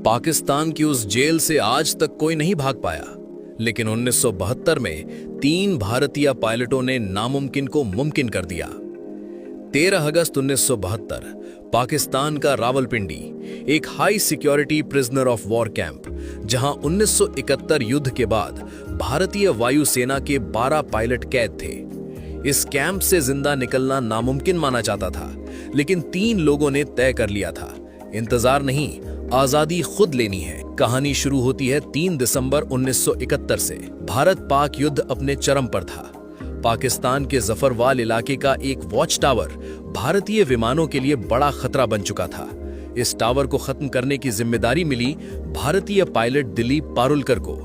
पाकिस्तान की उस जेल से आज तक कोई नहीं भाग पाया, लेकिन 1972 में 3 भारतीय पायलटों ने नामुमकिन को मुमकिन कर दिया। 13 अगस्त 1972 पाकिस्तान का रावलपिंडी एक high security prisoner of war camp, जहां 1971 युद्ध के बाद भारतीय वायुसेना के 12 पायलट कैद थे। इस कैंप से जिंदा निकलना नामुमकिन माना जाता था, लेकिन 3 लोगों ने तय कर लिया था, इंतजार नहीं, आजादी खुद लेनी है। कहानी शुरू होती है 3 दिसंबर 1971 से। भारत पाक युद्ध अपने चरम पर था। पाकिस्तान के जफरवाल इलाके का एक वॉच टावर भारतीय विमानों के लिए बड़ा खतरा बन चुका था। इस टावर को खत्म करने की जिम्मेदारी मिली भारतीय पायलट दिलीप पारुलकर को।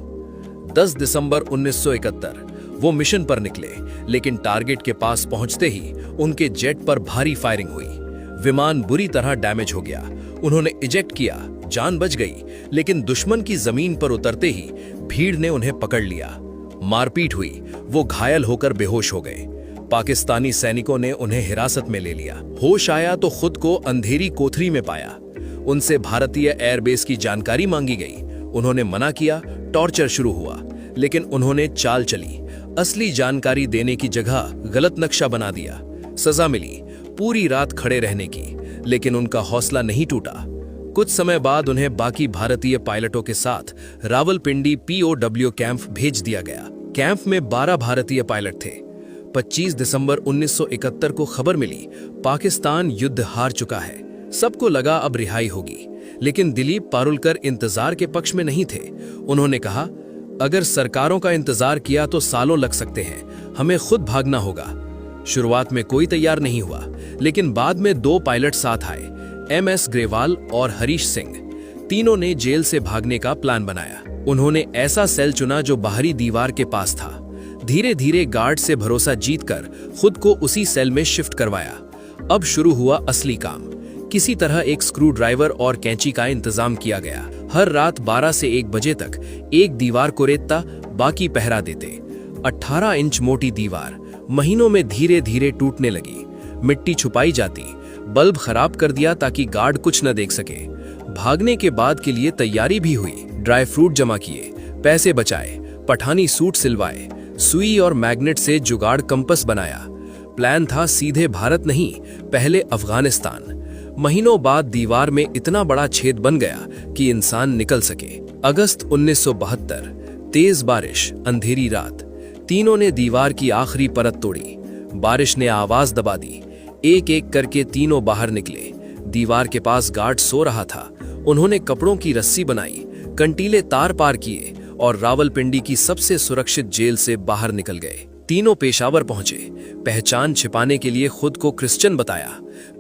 10 दिसंबर 1971 वो मिशन पर निकले, लेकिन टारगेट के पास पहुंचते ही उनके जेट पर भारी फायरिंग हुई। विमान बुरी तरह डैमेज हो गया। उन्होंने इजेक्ट किया, जान बच गई, लेकिन दुश्मन की जमीन पर उतरते ही भीड़ ने उन्हें पकड़ लिया। मारपीट हुई, वो घायल होकर बेहोश हो गए। पाकिस्तानी सैनिकों ने उन्हें हिरासत में ले लिया। होश आया तो खुद को अंधेरी कोठरी में पाया। उनसे भारतीय एयरबेस की जानकारी मांगी गई। उन्होंने मना किया, टॉर्चर शुरू हुआ, लेकिन उन्होंने चाल चली। असली जानकारी देने की जगह गलत नक्शा बना दिया। सजा मिली, पूरी रात खड़े रहने की, लेकिन उनका हौसला नहीं टूटा। कुछ समय बाद उन्हें बाकी भारतीय पायलटों के साथ रावलपिंडी POW कैंप भेज दिया गया। कैंप में 12 भारतीय पायलट थे। 25 दिसंबर 1971 को खबर मिली, पाकिस्तान युद्ध हार चुका है। सबको लगा अब रिहाई होगी, लेकिन दिलीप पारुलकर इंतजार के पक्ष में नहीं थे। उन्होंने कहा, अगर सरकारों का इंतजार किया तो सालों लग सकते हैं, हमें खुद भागना होगा। शुरुआत में कोई तैयार नहीं हुआ, लेकिन बाद में 2 पायलट साथ आए, MS ग्रेवाल और हरीश सिंह। तीनों ने जेल से भागने का प्लान बनाया। उन्होंने ऐसा सेल चुना जो बाहरी दीवार के पास था। धीरे धीरे गार्ड से भरोसा जीतकर खुद को उसी सेल में शिफ्ट करवाया। अब शुरू हुआ असली काम। किसी तरह एक स्क्रू ड्राइवर और कैंची का इंतजाम किया गया। हर रात 12 से 1 बजे तक एक दीवार को रेतता, बाकी पहरा देते। 18 इंच मोटी दीवार महीनों में धीरे धीरे टूटने लगी। मिट्टी छुपाई जाती, बल्ब खराब कर दिया ताकि गार्ड कुछ न देख सके। भागने के बाद के लिए तैयारी भी हुई। ड्राई फ्रूट जमा किए, पैसे बचाए, पठानी सूट सिलवाए, सुई और मैग्नेट से जुगाड़ कंपस बनाया। प्लान था सीधे भारत नहीं, पहले अफगानिस्तान। महीनों बाद दीवार में इतना बड़ा छेद बन गया कि इंसान निकल सके। अगस्त 1972, तेज बारिश, अंधेरी रात। तीनों ने दीवार की आखिरी परत तोड़ी। बारिश ने आवाज दबा दी। एक एक करके तीनों बाहर निकले। दीवार के पास गार्ड सो रहा था। उन्होंने कपड़ों की रस्सी बनाई, कंटीले तार पार किए और रावलपिंडी की सबसे सुरक्षित जेल से बाहर निकल गए। तीनों पेशावर पहुंचे। पहचान छिपाने के लिए खुद को क्रिश्चियन बताया।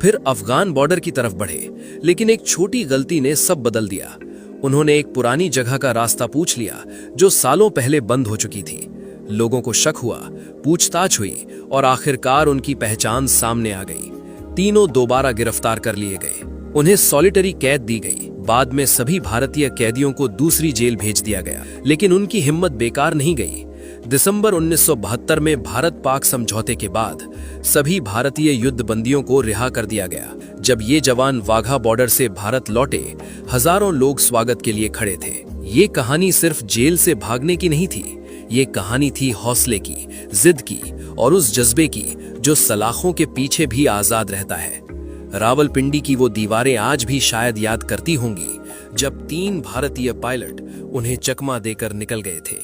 फिर अफगान बॉर्डर की तरफ बढ़े, लेकिन एक छोटी गलती ने सब बदल दिया। उन्होंने एक पुरानी जगह का रास्ता पूछ लिया जो सालों पहले बंद हो चुकी थी। लोगों को शक हुआ, पूछताछ हुई और आखिरकार उनकी पहचान सामने आ गई। तीनों दोबारा गिरफ्तार कर लिए गए। उन्हें सॉलिटरी कैद दी गई। बाद में सभी भारतीय कैदियों को दूसरी जेल भेज दिया गया, लेकिन उनकी हिम्मत बेकार नहीं गई। दिसंबर 1972 में भारत पाक समझौते के बाद सभी भारतीय युद्ध बंदियों को रिहा कर दिया गया। जब ये जवान वाघा बॉर्डर से भारत लौटे, हजारों लोग स्वागत के लिए खड़े थे। ये कहानी सिर्फ जेल से भागने की नहीं थी, ये कहानी थी हौसले की, जिद की और उस जज्बे की जो सलाखों के पीछे भी आजाद रहता है। रावलपिंडी की वो दीवारें आज भी शायद याद करती होंगी, जब 3 भारतीय पायलट उन्हें चकमा देकर निकल गए थे।